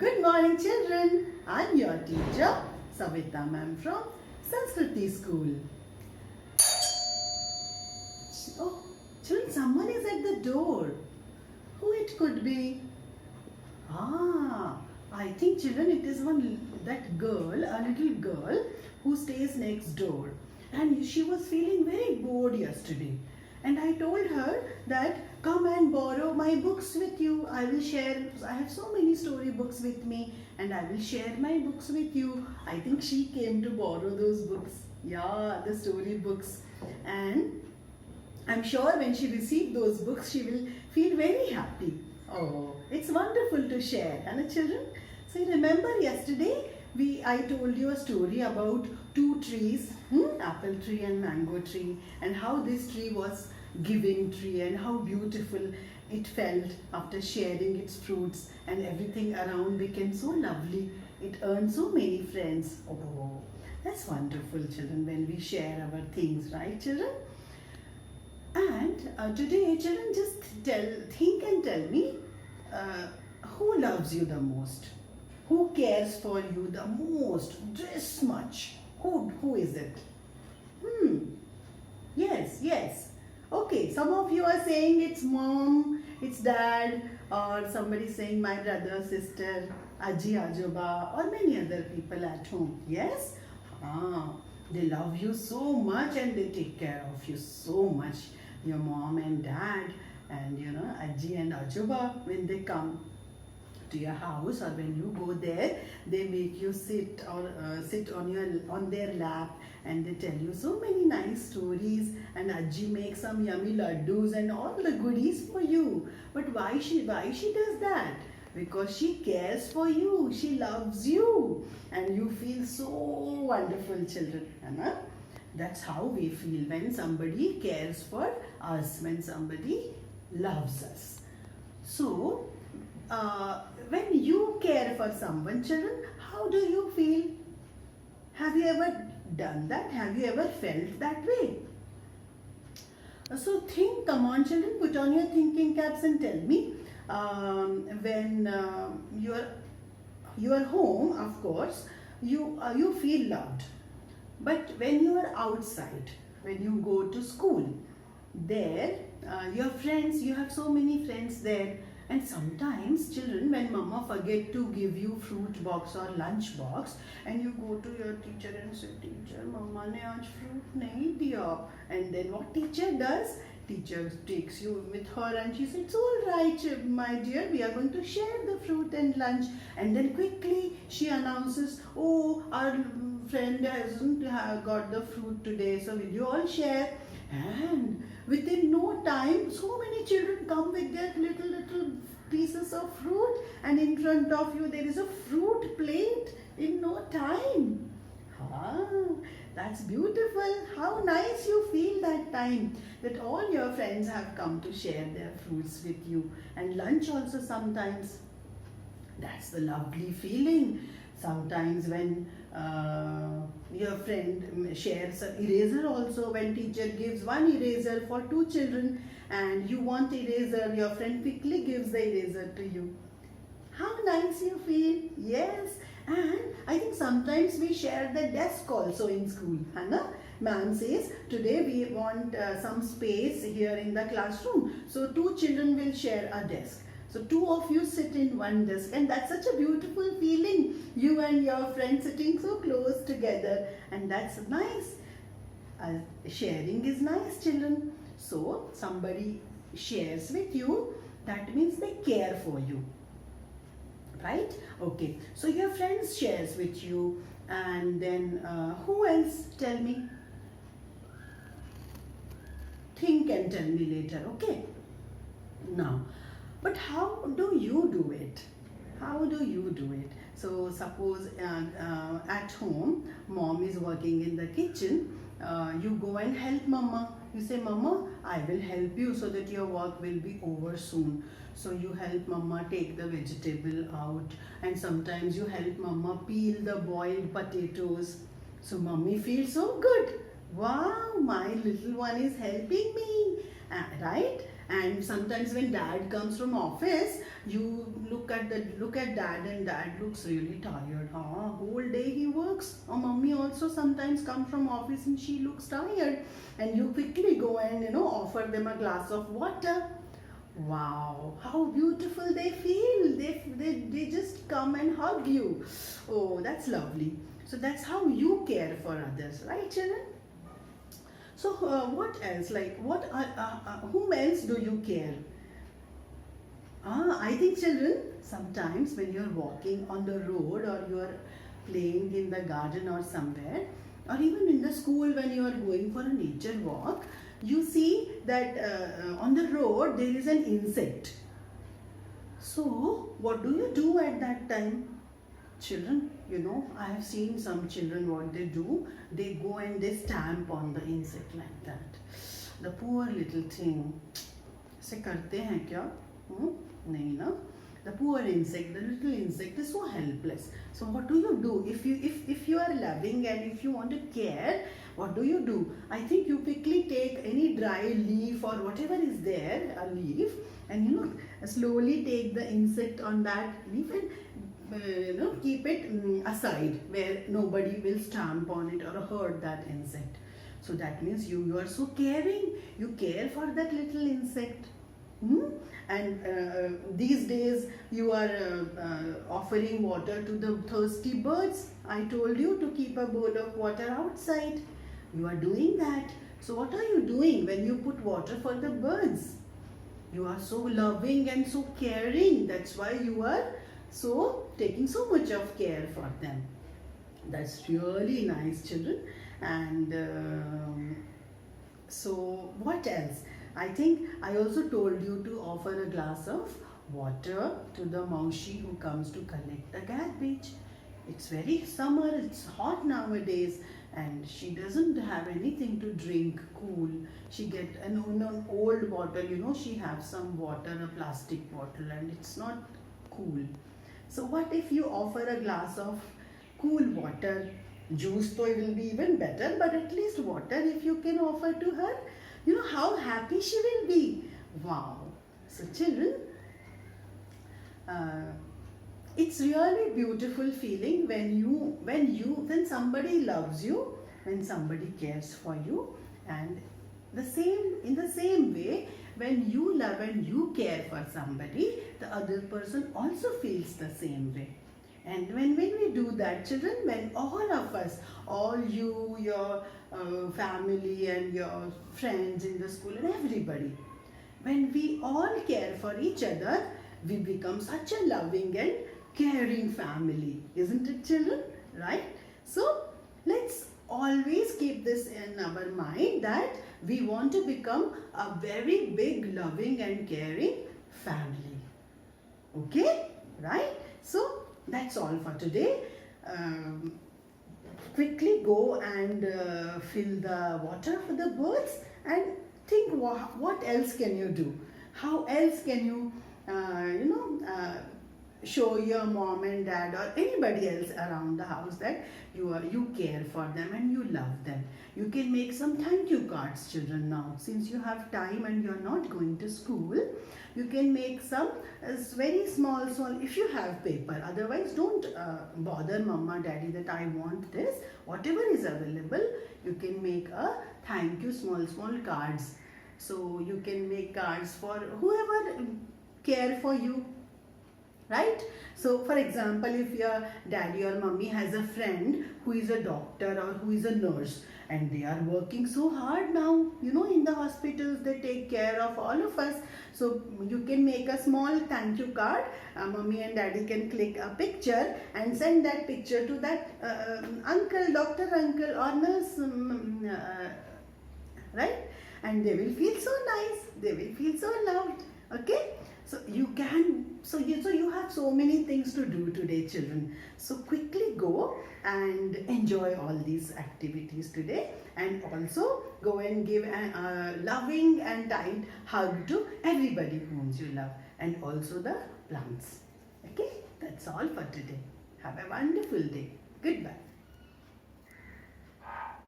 Good morning, children. I'm your teacher, Savita ma'am from Sanskriti School. Oh, children, someone is at the door. Who it could be? I think, children, it is that girl, a little girl who stays next door. And she was feeling very bored yesterday. And I told her that come and borrow my books with you. I will share. I have so many story books with me and I will share my books with you. I think she came to borrow those books. Yeah, the story books. And I'm sure when she received those books, she will feel very happy. Oh, it's wonderful to share, Hannah children. So you remember yesterday I told you a story about two trees, apple tree and mango tree, and how this tree was giving tree and how beautiful it felt after sharing its fruits, and everything around became so lovely. It earned so many friends. Oh, that's wonderful, children, when we share our things, right, children? And today, children, just think and tell me, who loves you the most? Who cares for you the most, this much? Who is it? Yes. Okay, some of you are saying it's mom, it's dad, or somebody saying my brother, sister, aji, ajoba, or many other people at home. Yes? They love you so much and they take care of you so much. Your mom and dad and aji and ajoba, when they come to your house or when you go there, they make you sit on their lap and they tell you so many nice stories, and Aji makes some yummy laddus and all the goodies for you. But why she does that? Because she cares for you, she loves you, and you feel so wonderful, children. Anna? That's how we feel when somebody cares for us, when somebody loves us. So when you care for someone, children, how do you feel? Have you ever done that? Have you ever felt that way? So think, come on, children, put on your thinking caps and tell me, when you are home, of course, you feel loved. But when you are outside, when you go to school, there, your friends, you have so many friends there. And sometimes, children, when mama forget to give you fruit box or lunch box, and you go to your teacher and say, teacher, mama ne aaj fruit nahi diya. And then what teacher does? Teacher takes you with her and she says, it's all right, my dear, we are going to share the fruit and lunch. And then quickly she announces, oh, our friend hasn't got the fruit today, so will you all share? And within no time, so many children come with their little pieces of fruit, and in front of you there is a fruit plate in no time. That's beautiful. How nice you feel that time, that all your friends have come to share their fruits with you, and lunch also sometimes. That's the lovely feeling. Sometimes when your friend shares an eraser also, when teacher gives one eraser for two children and you want eraser, your friend quickly gives the eraser to you. How nice you feel. Yes. And I think sometimes we share the desk also in school. Hannah, ma'am says, today we want some space here in the classroom. So two children will share a desk. So two of you sit in one desk, and that's such a beautiful feeling. You and your friend sitting so close together, and that's nice. Sharing is nice, children. So somebody shares with you, that means they care for you. Right? Okay. So your friends shares with you, and then who else? Tell me. Think and tell me later. Okay. Now, but how do you do it? How do you do it? So suppose at home, mom is working in the kitchen. You go and help mama. You say, mama, I will help you so that your work will be over soon. So you help mama take the vegetable out, and sometimes you help mama peel the boiled potatoes. So mommy feels so good. Wow, my little one is helping me. Right? And sometimes when dad comes from office, you look look at dad, and dad looks really tired. Huh? Whole day he works. Or mommy also sometimes come from office and she looks tired. And you quickly go and offer them a glass of water. Wow, how beautiful they feel. They just come and hug you. Oh, that's lovely. So that's how you care for others, right, children? So what else? Like whom else do you care? I think children, sometimes when you're walking on the road or you're playing in the garden or somewhere, or even in the school when you are going for a nature walk, you see that on the road there is an insect. So what do you do at that time? Children, I have seen some children, what they do, they go and they stamp on the insect like that. The poor little thing. ऐसे करते हैं क्या? नहीं ना? The poor insect, the little insect is so helpless. So what do you do? If you are loving and if you want to care, what do you do? I think you quickly take any dry leaf or whatever is there, a leaf, and slowly take the insect on that leaf and keep it aside where nobody will stamp on it or hurt that insect. So that means you are so caring. You care for that little insect. And these days you are offering water to the thirsty birds. I told you to keep a bowl of water outside. You are doing that. So what are you doing when you put water for the birds? You are so loving and so caring. That's why you are so taking so much of care for them. That's really nice, children. And so what else? I think I also told you to offer a glass of water to the Maushi who comes to collect the garbage. It's very summer, it's hot nowadays, and she doesn't have anything to drink cool. She get an old bottle, she has some water, a plastic bottle, and it's not cool. So what if you offer a glass of cool water? Juice though it will be even better, but at least water if you can offer to her, how happy she will be. Wow. So children, it's really beautiful feeling when somebody loves you, when somebody cares for you, and in the same way, when you love and you care for somebody, the other person also feels the same way. And when we do that, children, when all of us, all you, your family and your friends in the school and everybody, when we all care for each other, we become such a loving and caring family. Isn't it, children? Right? So, let's always keep this in our mind that we want to become a very big, loving and caring family. Okay? Right? So, that's all for today. Quickly go and fill the water for the birds and think what else can you do? How else can you, show your mom and dad or anybody else around the house that you care for them and you love them. You can make some thank you cards, children, now. Since you have time and you're not going to school, you can make some very small, if you have paper. Otherwise, don't bother mama, daddy that I want this. Whatever is available, you can make a thank you small cards. So you can make cards for whoever care for you. Right? So for example, if your daddy or mummy has a friend who is a doctor or who is a nurse and they are working so hard now, in the hospitals they take care of all of us. So you can make a small thank you card. Mummy and daddy can click a picture and send that picture to that uncle, doctor uncle or nurse, right? And they will feel so nice. They will feel so loved. Okay? So you have so many things to do today, children. So quickly go and enjoy all these activities today, and also go and give a loving and tight hug to everybody whom you love, and also the plants. Okay, that's all for today. Have a wonderful day. Goodbye.